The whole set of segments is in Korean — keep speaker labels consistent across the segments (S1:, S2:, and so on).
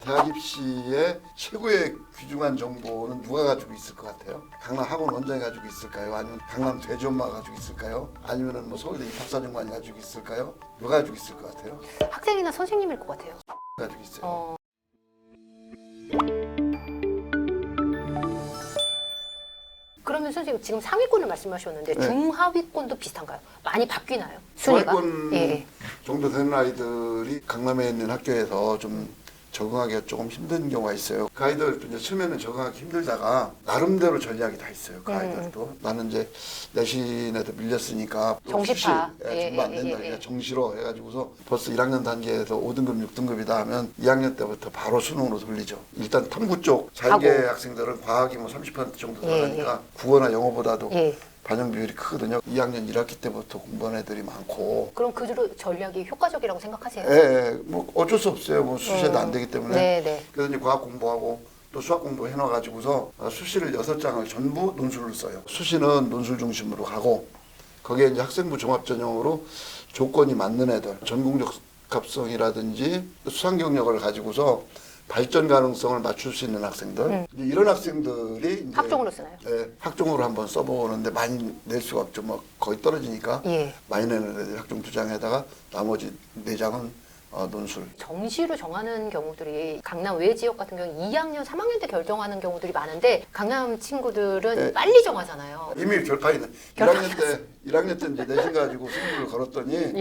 S1: 대학 입시의 최고의 귀중한 정보는 누가 가지고 있을 것 같아요? 강남 학원 원장이 가지고 있을까요? 아니면 강남 대전마가 가지고 있을까요? 아니면은 뭐 서울대 입학사정관이 가지고 있을까요? 누가 가지고 있을 것 같아요?
S2: 학생이나 선생님일 것 같아요.
S1: 가지고 있어요.
S2: 그러면 선생님 지금 상위권을 말씀하셨는데
S1: 네.
S2: 중하위권도 비슷한가요? 많이 바뀌나요? 순위가?
S1: 중하위권
S2: 예.
S1: 정도 되는 아이들이 강남에 있는 학교에서 좀 적응하기가 조금 힘든 경우가 있어요. 그 아이들 이제 처음에는 적응하기 힘들다가 나름대로 전략이 다 있어요. 그 아이들도. 나는 이제 내신에도 밀렸으니까
S2: 정시파.
S1: 준비 안 된다. 그냥 정시로 해가지고서 벌써 1학년 단계에서 5등급, 6등급이다 하면 2학년 때부터 바로 수능으로 돌리죠. 일단 탐구 쪽 자유계 학생들은 과학이 뭐 30% 정도 들어가니까 국어나 영어보다도 반영 비율이 크거든요. 2학년 1학기 때부터 공부하는 애들이 많고.
S2: 그럼 그 전략이 효과적이라고 생각하세요?
S1: 예, 뭐 어쩔 수 없어요. 뭐 수시에도 안 되기 때문에.
S2: 네.
S1: 그래서 이제 과학 공부하고 또 수학 공부 해놔가지고서 수시를 6장을 전부 논술을 써요. 수시는 논술 중심으로 가고 거기에 이제 학생부 종합 전형으로 조건이 맞는 애들, 전공적 합성이라든지 수상 경력을 가지고서 발전 가능성을 맞출 수 있는 학생들 이제 이런 학생들이 이제
S2: 학종으로 쓰나요?
S1: 네, 학종으로 한번 써보는데 많이 낼 수가 없죠. 뭐 거의 떨어지니까 많이 내는 애들 학종 2장에다가 나머지 4장은 논술.
S2: 정시로 정하는 경우들이 강남 외 지역 같은 경우 2학년, 3학년 때 결정하는 경우들이 많은데 강남 친구들은 빨리 정하잖아요.
S1: 이미 결판이 나. 1학년 때 이제 내신 가지고 승부를 걸었더니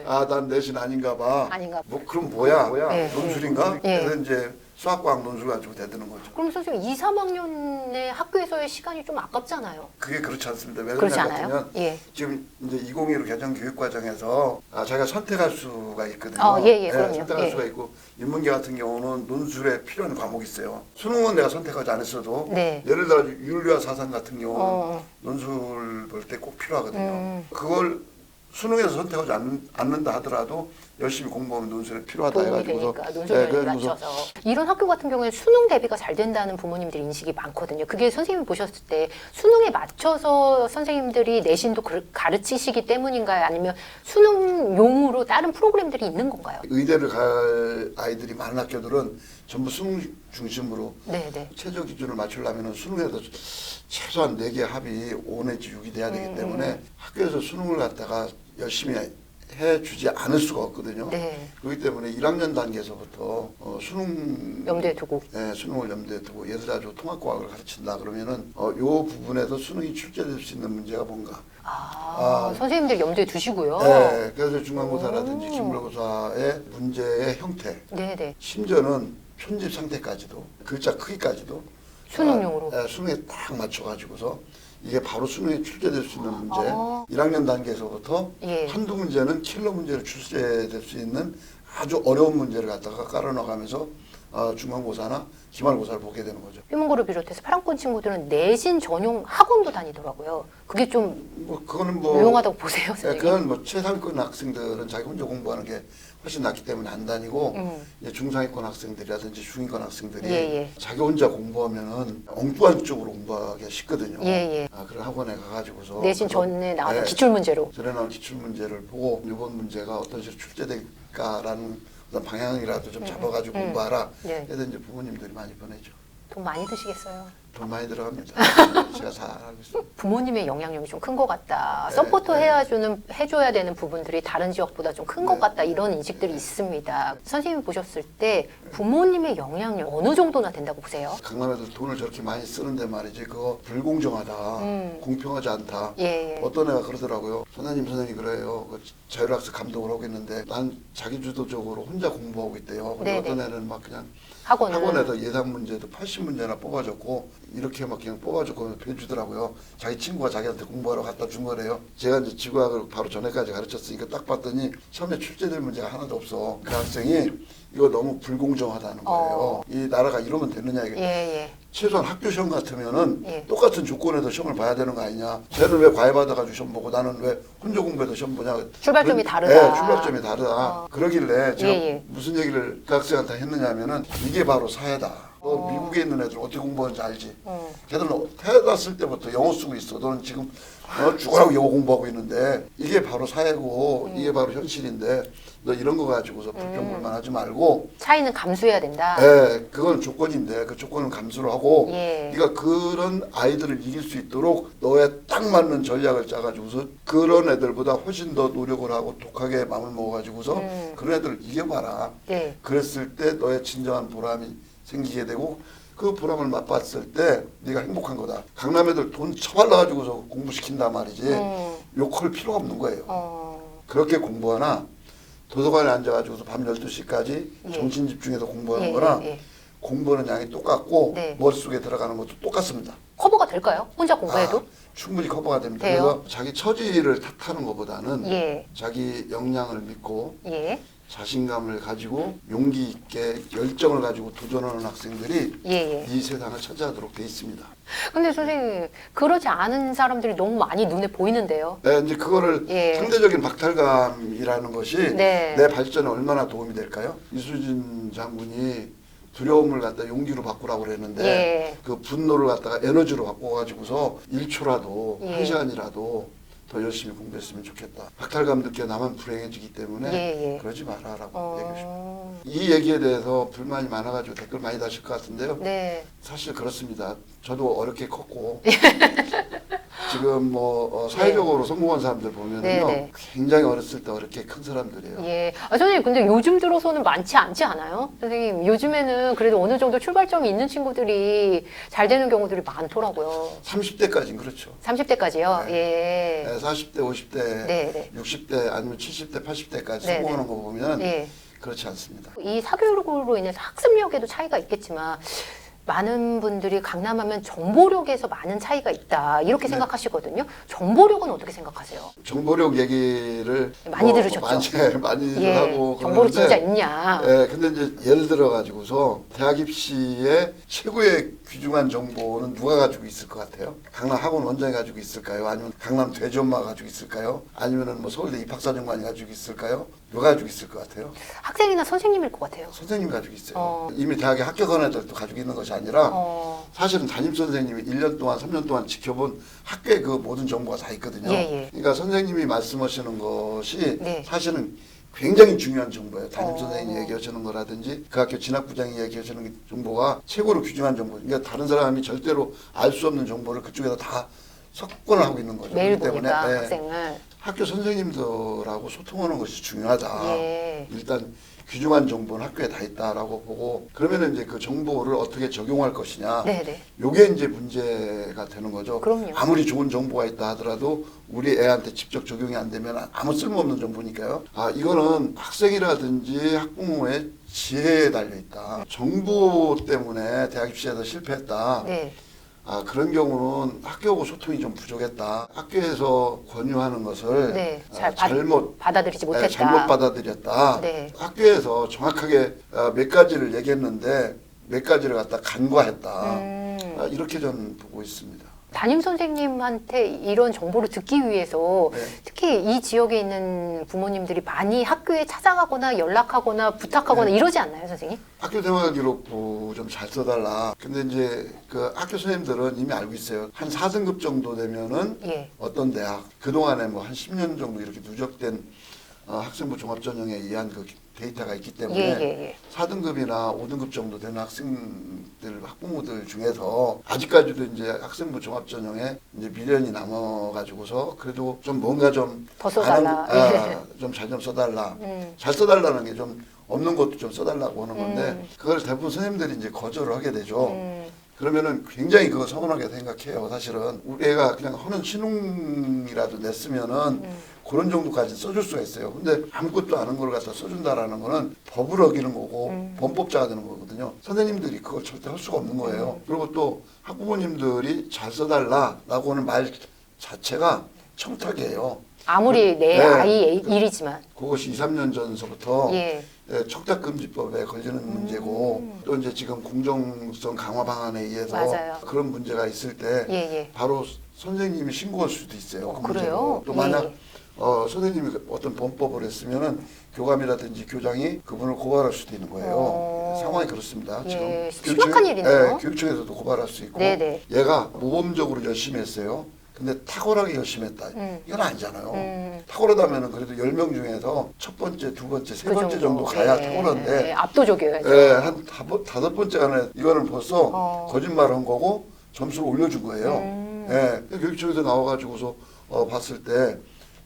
S1: 난 내신 아닌가 봐. 뭐 그럼 뭐야? 논술인가? 그래서 이제 수학과학 논술 가지고 대드는 거죠.
S2: 그럼 선생님 2, 3학년의 학교에서의 시간이 좀 아깝잖아요.
S1: 그게 그렇지 않습니다. 왜
S2: 그렇지
S1: 그러냐
S2: 않아요?
S1: 같으면 지금 이제 2015 개정 교육과정에서 자기가 선택할 수가 있거든요.
S2: 그럼요.
S1: 선택할 수가 있고 인문계 같은 경우는 논술에 필요한 과목이 있어요. 수능은 내가 선택하지 않았어도 예를 들어 윤리와 사상 같은 경우는 논술 볼 때 꼭 필요하거든요. 그걸 수능에서 선택하지 않는다 하더라도 열심히 공부하면 논술에 필요하다 해가지고서
S2: 논술을 맞춰서 이런 학교 같은 경우에 수능 대비가 잘 된다는 부모님들 인식이 많거든요. 그게 선생님이 보셨을 때 수능에 맞춰서 선생님들이 내신도 가르치시기 때문인가요? 아니면 수능용으로 다른 프로그램들이 있는 건가요?
S1: 의대를 갈 아이들이 많은 학교들은 전부 수능 중심으로 최저 기준을 맞추려면 수능에도 최소한 4개 합이 5 내지 6이 돼야 되기 때문에 학교에서 수능을 갖다가 열심히 해주지 않을 수가 없거든요. 그렇기 때문에 1학년 단계에서부터 수능
S2: 염두에 두고
S1: 수능을 염두에 두고 예를 들어 통합과학을 가르친다 그러면은 요 부분에서 수능이 출제될 수 있는 문제가 뭔가
S2: 선생님들 염두에 두시고요.
S1: 그래서 중간고사라든지 기말고사의 문제의 형태 심지어는 편집 상태까지도 글자 크기까지도
S2: 수능용으로
S1: 수능에 딱 맞춰가지고서 이게 바로 수능에 출제될 수 있는 문제 1학년 단계에서부터 한두 문제는 킬러 문제로 출제될 수 있는 아주 어려운 문제를 갖다가 깔아나가면서 중간고사나 기말고사를 보게 되는 거죠.
S2: 휴문고를 비롯해서 파랑권 친구들은 내신 전용 학원도 다니더라고요. 그게 좀
S1: 그거는
S2: 유용하다고 보세요, 선생님?
S1: 그건 뭐 최상위권 학생들은 자기 혼자 공부하는 게 훨씬 낫기 때문에 안 다니고 이제 중상위권 학생들이라든지 중위권 학생들이 자기 혼자 공부하면은 엉뚱한 쪽으로 공부하기가 쉽거든요. 그런 학원에 가가지고서
S2: 내신 전에 나오는 기출문제로
S1: 전에 나온 기출문제를 보고 이번 문제가 어떤 식으로 출제될까라는 어떤 방향이라도 좀 잡아가지고 공부하라. 그래서 이제 부모님들이 많이 보내죠.
S2: 돈 많이 드시겠어요?
S1: 돈 많이 들어갑니다. 제가 잘 알고 있습니다.
S2: 부모님의 영향력이 좀 큰 것 같다. 서포트 해줘야 되는 부분들이 다른 지역보다 좀 큰 것 같다. 이런 인식들이 있습니다. 선생님이 보셨을 때 부모님의 영향력 어느 정도나 된다고 보세요?
S1: 강남에도 돈을 저렇게 많이 쓰는데 말이지 그거 불공정하다. 공평하지 않다. 어떤 애가 그러더라고요. 선생님 그래요. 자율학습 감독을 하고 있는데 난 자기주도적으로 혼자 공부하고 있대요. 근데 어떤 애는 막 그냥 학원에서 예상 문제도 80문제나 뽑아줬고 이렇게 막 그냥 뽑아줬고 해주더라고요. 자기 친구가 자기한테 공부하러 갖다 준 거래요. 제가 이제 지구학을 바로 전에까지 가르쳤으니까 딱 봤더니 처음에 출제될 문제가 하나도 없어. 그 학생이 이거 너무 불공정하다는 거예요. 이 나라가 이러면 되느냐 이게. 최소한 학교 시험 같으면은 똑같은 조건에서 시험을 봐야 되는 거 아니냐. 쟤는 왜 과외 받아가지고 시험 보고 나는 왜 혼자 공부해서 시험 보냐.
S2: 출발점이 다르다.
S1: 출발점이 다르다. 그러길래 제가 무슨 얘기를 그 학생한테 했느냐 하면은 이게 바로 사회다. 너 미국에 있는 애들 어떻게 공부하는지 알지? 걔들은 태어났을 때부터 영어 쓰고 있어. 너는 지금 죽으라고 영어 공부하고 있는데 이게 바로 사회고 이게 바로 현실인데 너 이런 거 가지고서 불평불만하지 말고
S2: 차이는 감수해야 된다.
S1: 네, 그건 조건인데 그 조건은 감수를 하고
S2: 예.
S1: 네가 그런 아이들을 이길 수 있도록 너에 딱 맞는 전략을 짜가지고서 그런 애들보다 훨씬 더 노력을 하고 독하게 마음을 먹어가지고서 그런 애들을 이겨봐라.
S2: 네.
S1: 그랬을 때 너의 진정한 보람이 생기게 되고 그 보람을 맛봤을 때 네가 행복한 거다. 강남 애들 돈 처발라가지고서 공부시킨단 말이지 욕할 필요가 없는 거예요. 그렇게 공부하나 도서관에 앉아가지고서 밤 12시까지 정신 집중해서 공부하는 거나 공부하는 양이 똑같고
S2: 네.
S1: 머릿속에 들어가는 것도 똑같습니다.
S2: 커버가 될까요? 혼자 공부해도?
S1: 충분히 커버가 됩니다.
S2: 돼요?
S1: 그래서 자기 처지를 탓하는 것보다는
S2: 예.
S1: 자기 역량을 믿고
S2: 예.
S1: 자신감을 가지고 용기 있게 열정을 가지고 도전하는 학생들이
S2: 예.
S1: 이 세상을 차지하도록 돼 있습니다.
S2: 근데 선생님 그러지 않은 사람들이 너무 많이 눈에 보이는데요.
S1: 네, 이제 그거를
S2: 예.
S1: 상대적인 박탈감이라는 것이
S2: 네.
S1: 내 발전에 얼마나 도움이 될까요? 이수진 장군이 두려움을 갖다 용기로 바꾸라고 그랬는데
S2: 예.
S1: 그 분노를 갖다가 에너지로 바꿔가지고서 1초라도
S2: 예.
S1: 1시간이라도 더 열심히 공부했으면 좋겠다. 박탈감 느껴 나만 불행해지기 때문에 그러지 마라라고 얘기해 줍니다. 이 얘기에 대해서 불만이 많아가지고 댓글 많이 다실 것 같은데요.
S2: 네.
S1: 사실 그렇습니다. 저도 어렵게 컸고 지금 뭐 사회적으로 성공한 사람들 보면은요 굉장히 어렸을 때 어렵게 큰 사람들이에요.
S2: 예. 선생님 근데 요즘 들어서는 많지 않지 않아요? 선생님 요즘에는 그래도 어느 정도 출발점이 있는 친구들이 잘 되는 경우들이 많더라고요.
S1: 30대까지는 그렇죠.
S2: 30대까지요?
S1: 네.
S2: 예.
S1: 40대, 50대, 60대 아니면 70대, 80대까지 성공하는 거 보면 그렇지 않습니다.
S2: 이 사교육으로 인해서 학습력에도 차이가 있겠지만 많은 분들이 강남하면 정보력에서 많은 차이가 있다 이렇게 생각하시거든요. 정보력은 어떻게 생각하세요?
S1: 정보력 얘기를
S2: 많이 들으셨죠?
S1: 많이 하고
S2: 정보력 진짜 있냐?
S1: 근데 이제 예를 들어 가지고서 대학 입시의 최고의 귀중한 정보는 누가 가지고 있을 것 같아요? 강남 학원 원장이 가지고 있을까요? 아니면 강남 대전마가 가지고 있을까요? 아니면은 뭐 서울대 입학사정관이 가지고 있을까요? 누가 가지고 있을 것 같아요?
S2: 학생이나 선생님일 것 같아요.
S1: 선생님이 가지고 있어요. 이미 대학에 합격한 애들도 가지고 있는 것이 아니라 사실은 담임선생님이 1년 동안 3년 동안 지켜본 학교의 그 모든 정보가 다 있거든요. 그러니까 선생님이 말씀하시는 것이 사실은 굉장히 중요한 정보예요. 담임선생님이 얘기하시는 거라든지 그 학교 진학부장이 얘기하시는 정보가 최고로 귀중한 정보. 그러니까 다른 사람이 절대로 알 수 없는 정보를 그쪽에다 다 석권을 하고 있는 거죠.
S2: 매일
S1: 그렇기
S2: 보니까
S1: 때문에
S2: 학생을.
S1: 학교 선생님들하고 소통하는 것이 중요하다. 일단 귀중한 정보는 학교에 다 있다라고 보고 그러면 이제 그 정보를 어떻게 적용할 것이냐. 요게 이제 문제가 되는 거죠.
S2: 그럼요.
S1: 아무리 좋은 정보가 있다 하더라도 우리 애한테 직접 적용이 안 되면 아무 쓸모없는 정보니까요. 이거는 학생이라든지 학부모의 지혜에 달려 있다. 정보 때문에 대학 입시에서 실패했다. 그런 경우는 학교하고 소통이 좀 부족했다. 학교에서 권유하는 것을 잘못
S2: 받아들이지 못했다.
S1: 잘못 받아들였다. 학교에서 정확하게 몇 가지를 얘기했는데 몇 가지를 갖다 간과했다. 이렇게 저는 보고 있습니다.
S2: 담임 선생님한테 이런 정보를 듣기 위해서 특히 이 지역에 있는 부모님들이 많이 학교에 찾아가거나 연락하거나 부탁하거나 이러지 않나요, 선생님?
S1: 학교 대화 기록부 좀 잘 써달라. 근데 이제 그 학교 선생님들은 이미 알고 있어요. 한 4등급 정도 되면은 어떤 대학, 그동안에 뭐 한 10년 정도 이렇게 누적된 학생부 종합전형에 의한 그 데이터가 있기 때문에 4등급이나 5등급 정도 되는 학생들, 학부모들 중에서 아직까지도 이제 학생부 종합전형에 이제 미련이 남아가지고서 그래도 좀 뭔가 좀
S2: 더 써달라.
S1: 좀 잘 좀 써달라. 잘 써달라는 게 좀 없는 것도 좀 써달라고 하는 건데 그걸 대부분 선생님들이 이제 거절을 하게 되죠. 그러면은 굉장히 그거 서운하게 생각해요. 사실은 우리 애가 그냥 하는 신웅이라도 냈으면은 그런 정도까지 써줄 수가 있어요. 근데 아무것도 아는 걸 갖다 써준다라는 거는 법을 어기는 거고 범법자가 되는 거거든요. 선생님들이 그걸 절대 할 수가 없는 거예요. 그리고 또 학부모님들이 잘 써달라라고 하는 말 자체가 청탁이에요.
S2: 아무리 내 아이의 일이지만.
S1: 그것이 2, 3년 전서부터 청탁금지법에 걸리는 문제고 또 이제 지금 공정성 강화 방안에 의해서 그런 문제가 있을 때 바로 선생님이 신고할 수도 있어요. 그 문제로. 또 만약 선생님이 어떤 범법을 했으면은 교감이라든지 교장이 그분을 고발할 수도 있는 거예요. 상황이 그렇습니다.
S2: 예,
S1: 지금
S2: 심각한 일이네요.
S1: 네, 교육청에서도 고발할 수 있고
S2: 네네.
S1: 얘가 모범적으로 열심히 했어요. 근데 탁월하게 열심히 했다. 이건 아니잖아요. 탁월하다면 그래도 10명 중에서 첫 번째, 두 번째, 세 번째 정도 가야 탁월한데
S2: 압도적이어야죠.
S1: 한 다섯 번째 안에 이거는 벌써 거짓말한 거고 점수를 올려준 거예요. 교육청에서 나와가지고서 봤을 때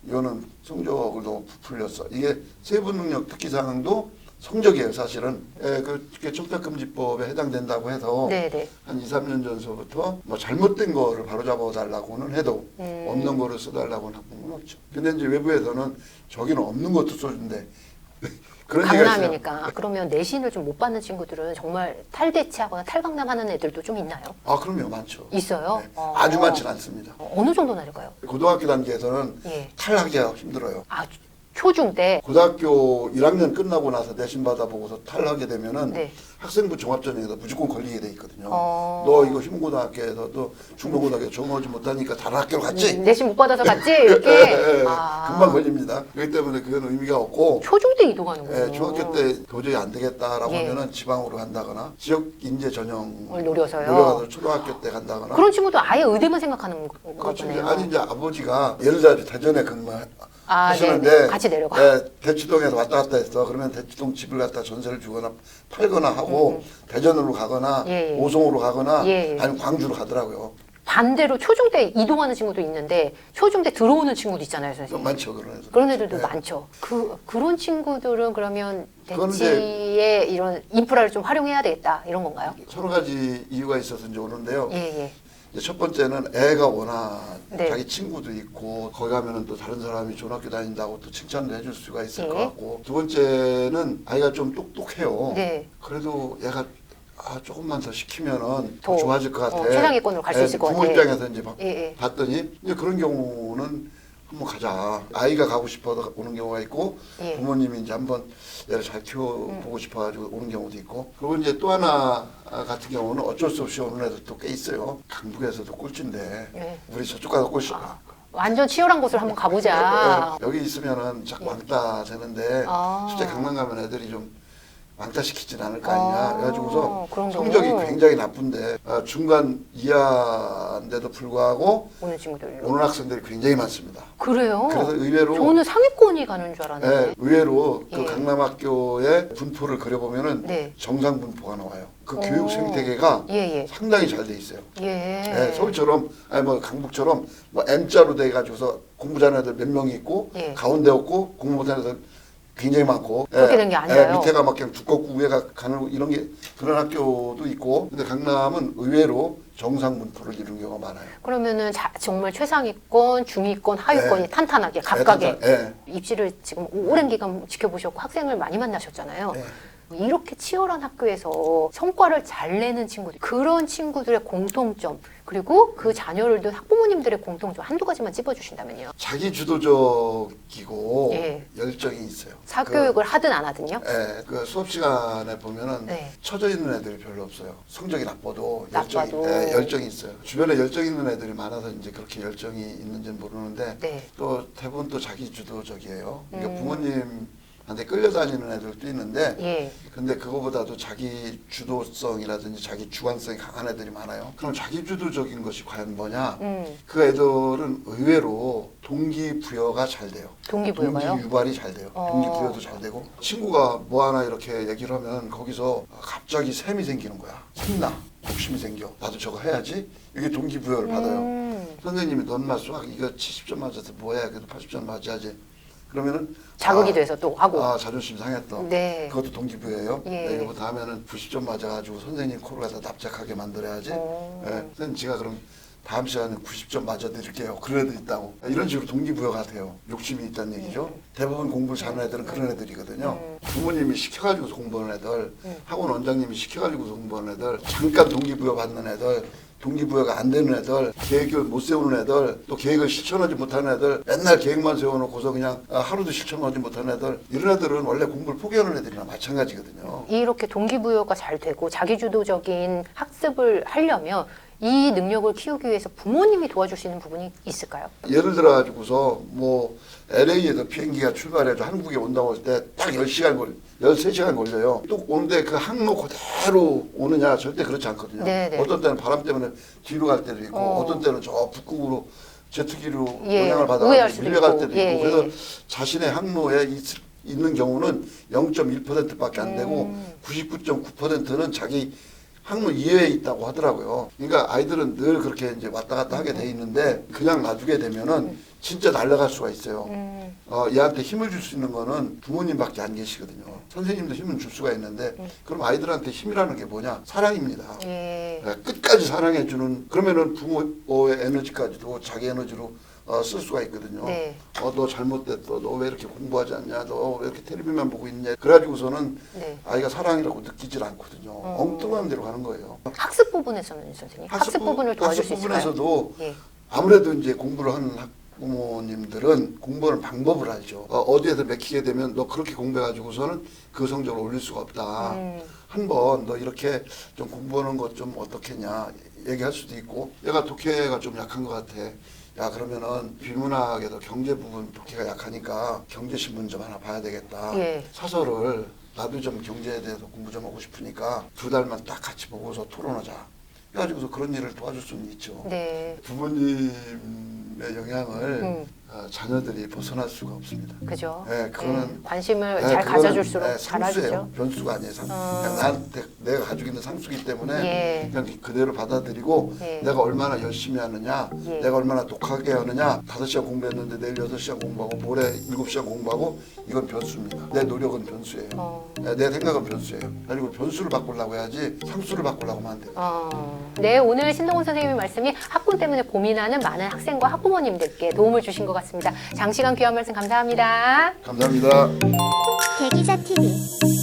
S1: 이거는 성적을 너무 부풀렸어. 이게 세부능력 특기사항도 성적이에요, 사실은. 그 청탁금지법에 해당된다고 해서
S2: 네네.
S1: 한 2, 3년 전서부터 뭐 잘못된 거를 바로잡아 달라고는 해도 없는 거를 써달라고는 하고는 없죠. 근데 이제 외부에서는 저기는 없는 것도 써준대. 그런 얘기가 있어요.
S2: 강남이니까. 그러면 내신을 좀 못 받는 친구들은 정말 탈대치하거나 탈강남하는 애들도 좀 있나요?
S1: 아, 그럼요, 많죠.
S2: 있어요?
S1: 네. 아주 많지는 않습니다.
S2: 어느 정도나 될까요?
S1: 고등학교 단계에서는
S2: 예.
S1: 탈하기가 힘들어요.
S2: 초중 때.
S1: 고등학교 1학년 끝나고 나서 내신 받아보고서 탈하게 되면은
S2: 네.
S1: 학생부 종합전형에서 무조건 걸리게 돼 있거든요. 너 이거 흉고등학교에서 또 중고고등학교 정하지 못하니까 다른 학교로 갔지?
S2: 내신 못 받아서 갔지? 이렇게.
S1: 금방 걸립니다. 그렇기 때문에 그건 의미가 없고
S2: 초중 때 이동하는 거예요.
S1: 중학교 때 도저히 안 되겠다라고
S2: 예.
S1: 하면은 지방으로 간다거나 지역 인재 전형을
S2: 노려서요.
S1: 노려가서 초등학교 때 간다거나
S2: 그런 친구도 아예 의대만 생각하는
S1: 그렇죠.
S2: 거잖아요.
S1: 아니 이제 아버지가 예를 들어 대전에 하시는데
S2: 네. 같이 내려가.
S1: 대치동에서 왔다 갔다 했어. 그러면 대치동 집을 갖다 전세를 주거나 팔거나 하고 대전으로 가거나
S2: 예.
S1: 오송으로 가거나
S2: 예.
S1: 아니면 광주로 가더라고요.
S2: 반대로 초중 때 이동하는 친구도 있는데 초중 때 들어오는 친구도 있잖아요, 선생님.
S1: 많죠, 그런 애들.
S2: 그런 애들도
S1: 네.
S2: 많죠. 그런 친구들은 그러면
S1: 그건
S2: 대치의 이런 인프라를 좀 활용해야 되겠다 이런 건가요?
S1: 서너 가지 이유가 있어서 이제 오는데요.
S2: 예.
S1: 이제 첫 번째는 애가 워낙
S2: 네.
S1: 자기 친구도 있고 거기 가면은 또 다른 사람이 좋은 학교 다닌다고 또 칭찬도 해줄 수가 있을
S2: 예.
S1: 것 같고 두 번째는 아이가 좀 똑똑해요.
S2: 네.
S1: 그래도 얘가 조금만 더 시키면은
S2: 더,
S1: 더 좋아질 것 같아.
S2: 최상위권으로 갈 수 있을 것
S1: 부모
S2: 같아.
S1: 입장에서 이제
S2: 예.
S1: 봤더니 이제 그런 경우는 한번 가자. 아이가 가고 싶어서 오는 경우가 있고
S2: 예.
S1: 부모님이 이제 한번 얘를 잘 키워보고 싶어가지고 오는 경우도 있고 그리고 이제 또 하나 같은 경우는 어쩔 수 없이 오는 애들도 꽤 있어요. 강북에서도 꼴찌인데
S2: 예.
S1: 우리 저쪽 가서 꼴찌.
S2: 완전 치열한 곳을 한번 가보자.
S1: 여기 있으면은 자꾸 왕따 되는데
S2: 아.
S1: 실제 강남 가면 애들이 좀 왕따 시키진 않을 거 아니냐. 그래가지고서
S2: 그런
S1: 성적이
S2: 경우.
S1: 굉장히 나쁜데 중간 이하인데도 불구하고
S2: 오는 친구들.
S1: 오는 학생들이 굉장히 많습니다.
S2: 그래요?
S1: 그래서 의외로
S2: 저는 상위권이 가는 줄 알았는데.
S1: 의외로 그
S2: 예.
S1: 강남학교의 분포를 그려보면은
S2: 네.
S1: 정상 분포가 나와요. 그 교육 생태계가
S2: 예.
S1: 상당히 잘 돼 있어요.
S2: 예.
S1: 서울처럼 아니 뭐 강북처럼 뭐 M자로 돼 가지고서 공부 잘하는 애들 몇 명이 있고
S2: 예.
S1: 가운데 없고 공부 못하는 애들 굉장히 많고
S2: 그렇게 된 게 아니라요.
S1: 밑에가 막 그냥 두껍고 위에가 가는 이런 게 그런 학교도 있고 근데 강남은 의외로 정상 분포를 이루는 경우가 많아요.
S2: 그러면은 정말 최상위권, 중위권, 하위권이
S1: 네.
S2: 탄탄하게 각각의
S1: 네.
S2: 입시를 지금 오랜 기간 지켜보셨고 학생을 많이 만나셨잖아요.
S1: 네.
S2: 이렇게 치열한 학교에서 성과를 잘 내는 친구들, 그런 친구들의 공통점, 그리고 그 자녀를 둔 학부모님들의 공통점 한두 가지만 찝어주신다면요.
S1: 자기 주도적이고
S2: 예.
S1: 열정이 있어요.
S2: 사교육을 하든 안 하든요.
S1: 그 수업 시간에 보면은
S2: 네.
S1: 처져 있는 애들이 별로 없어요. 성적이 나빠도
S2: 나빠도.
S1: 열정이 있어요. 주변에 열정 있는 애들이 많아서 이제 그렇게 열정이 있는지는 모르는데
S2: 네.
S1: 또 대부분 또 자기 주도적이에요. 그러니까 부모님한테 끌려다니는 애들도 있는데
S2: 예.
S1: 근데 그거보다도 자기 주도성이라든지 자기 주관성이 강한 애들이 많아요. 그럼 자기 주도적인 것이 과연 뭐냐? 그 애들은 의외로 동기부여가 잘 돼요.
S2: 동기부여가요?
S1: 동기 유발이 잘 돼요. 동기부여도 잘 되고 친구가 뭐 하나 이렇게 얘기를 하면 거기서 갑자기 샘이 생기는 거야. 신나. 욕심이 생겨. 나도 저거 해야지. 이게 동기부여를 받아요. 선생님이 넌 마 수학 이거 70점 맞아서 뭐야. 그래도 80점 맞아야지. 그러면은
S2: 자극이 돼서 또 하고.
S1: 자존심 상했다.
S2: 네.
S1: 그것도 동기부여예요.
S2: 예.
S1: 이거 다음에는 90점 맞아가지고 선생님 코를 갖다 납작하게 만들어야지. 선생님 제가 그럼 다음 시간에 90점 맞아드릴게요. 그런 애들 있다고. 이런 식으로 동기부여가 돼요. 욕심이 있다는 얘기죠. 대부분 공부를 잘하는 애들은 그런 애들이거든요. 부모님이 시켜가지고서 공부하는 애들, 학원 원장님이 시켜가지고서 공부하는 애들, 잠깐 동기부여 받는 애들, 동기부여가 안 되는 애들, 계획을 못 세우는 애들, 또 계획을 실천하지 못하는 애들, 맨날 계획만 세워놓고서 그냥 하루도 실천하지 못하는 애들, 이런 애들은 원래 공부를 포기하는 애들이랑 마찬가지거든요.
S2: 이렇게 동기부여가 잘 되고 자기주도적인 학습을 하려면 이 능력을 키우기 위해서 부모님이 도와줄 수 있는 부분이 있을까요?
S1: 예를 들어 가지고서 뭐 LA에서 비행기가 출발해서 한국에 온다고 할 때 딱 13시간 걸려요. 또 오는데 그 항로 그대로 오느냐 절대 그렇지 않거든요.
S2: 네네.
S1: 어떤 때는 바람 때문에 뒤로 갈 때도 있고 어떤 때는 저 북극으로 제트기로
S2: 예.
S1: 영향을 받아
S2: 우회할 수도
S1: 밀려갈
S2: 있고.
S1: 때도 있고
S2: 예,
S1: 그래서
S2: 예.
S1: 자신의 항로에 있는 경우는 0.1%밖에 안 되고 99.9%는 자기 항로 이외에 있다고 하더라고요. 그러니까 아이들은 늘 그렇게 이제 왔다 갔다 하게 돼 있는데 그냥 놔두게 되면은 진짜 날아갈 수가 있어요. 얘한테 힘을 줄 수 있는 거는 부모님밖에 안 계시거든요. 선생님도 힘을 줄 수가 있는데 그럼 아이들한테 힘이라는 게 뭐냐? 사랑입니다.
S2: 예.
S1: 끝까지 사랑해주는 그러면은 부모의 에너지까지도 자기 에너지로 쓸 수가 있거든요.
S2: 네.
S1: 너 잘못됐어. 너 왜 이렇게 공부하지 않냐? 너 왜 이렇게 텔레비만 보고 있냐? 그래가지고서는
S2: 네.
S1: 아이가 사랑이라고 느끼질 않거든요. 엉뚱한 대로 가는 거예요.
S2: 학습 부분에서는 선생님, 학습 부분을 도와줄 수 있을까요?
S1: 학습 부분에서도
S2: 예.
S1: 아무래도 이제 공부를 하는 학부모님들은 공부하는 방법을 알죠. 어디에서 맥히게 되면 너 그렇게 공부해가지고서는 그 성적을 올릴 수가 없다. 한번 너 이렇게 좀 공부하는 것 좀 어떻겠냐 얘기할 수도 있고 얘가 독해가 좀 약한 것 같아. 야 그러면은 비문학에도 경제 부분 독해가 약하니까 경제신문 좀 하나 봐야 되겠다.
S2: 예.
S1: 사설을 나도 좀 경제에 대해서 공부 좀 하고 싶으니까 2달만 딱 같이 보고서 토론하자. 그래가지고서 그런 일을 도와줄 수는 있죠.
S2: 네.
S1: 부모님의 영향을 자녀들이 벗어날 수가 없습니다.
S2: 그죠.
S1: 네, 그거는
S2: 관심을
S1: 네,
S2: 잘
S1: 그거는,
S2: 가져줄수록
S1: 네,
S2: 잘하죠.
S1: 상수예요. 변수가 아니에요. 그냥 나한테 내가 가지고 있는 상수기 때문에
S2: 예.
S1: 그냥 그대로 받아들이고
S2: 예.
S1: 내가 얼마나 열심히 하느냐,
S2: 예.
S1: 내가 얼마나 독하게 하느냐. 5시간 공부했는데 내일 6시간 공부하고 모레 7시간 공부하고 이건 변수입니다. 내 노력은 변수예요. 네, 내 생각은 변수예요. 그리고 변수를 바꾸려고 해야지 상수를 바꾸려고 하면 안 돼요.
S2: 네, 오늘 신동훈 선생님의 말씀이 학군 때문에 고민하는 많은 학생과 학부모님들께 도움을 주신 것 같습니다. 장시간 귀한 말씀 감사합니다.
S1: 감사합니다.
S3: 대기자 TV